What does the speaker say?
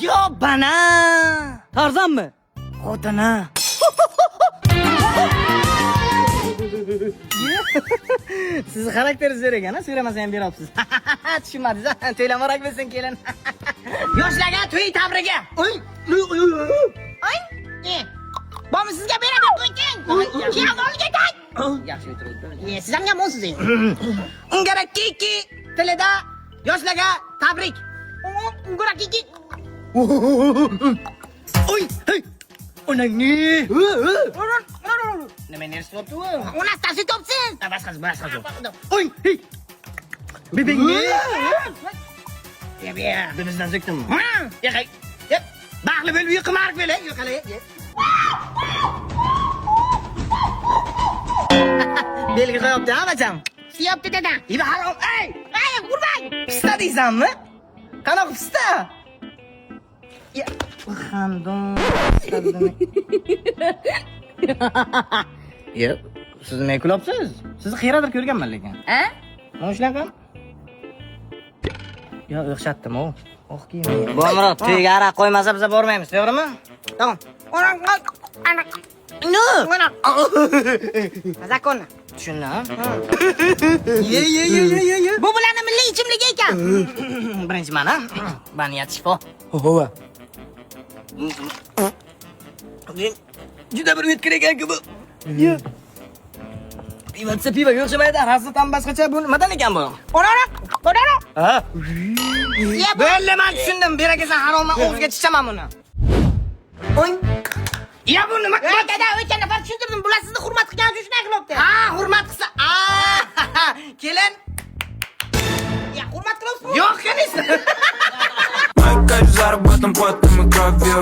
Yo bana. Tarzan mı? Xotini. Sizni xarakteringiz zo'r ekan, so'ramasam ham beryapsiz. Tushunmadingiz, to'ylamorak bo'lsin kelin. Yoshlarga to'y tabrigi. Oy. Oy. Bormi sizga beraman qo'ying. Keyin olga tag. Yaxshi o'tiring. Siz ham yomonsiz endi. Ungara kiki tilida yoshlarga tabrik. Ungara kiki. Oy, hey. Onangni. Nima nersi topdi u? Onasi topsin. Boshqasi. Oy, hey. Bebingni. Ya, bizdan so'kdimmi? Yaqay. Yep. Baxtli bo'lib uy qimarib bo'ling, yo'qalay. Belgi qo'yapti, ha, bacham? Siyapti dada. Iba harom. Ey, urmang. Pista deysanmi? Qanaqa pista? Ya, xandon. Ya, siz nima kulyapsiz? Sizni xiyradir ko'rganman lekin. Ha? Mana shunaqa? Yo, o'xshatdim-ku. Oh, kiyim. Bo'mrod, to'yga araq qo'ymasa biz bormaymiz, to'g'rimi? Tamam. No. Zakon. Tushundim. Ye. Bu bularning milliy ichimligi ekan. Birinchi mana. Baniyat shifo. Hova. Juda bir o'tkir ekan-ku bu. Yo. Piva yo'qshamaydi, rasmdan boshqacha bu nimadan ekan bu? Qo'rara. Ha. Bo'ldi, men tushundim. Berakasan haromman, o'g'izga chichaman buni. Oy. Ya bu nima? Dada, o'tgan nafar tushuntirdim. Bular sizni hurmat qilgan uchun shunday qilyapti. Ha, hurmat qilsa. Kelin. Ya, hurmat qilyapsiz? Yo'q, qanisi. Мои кайф заработан потом и кровью.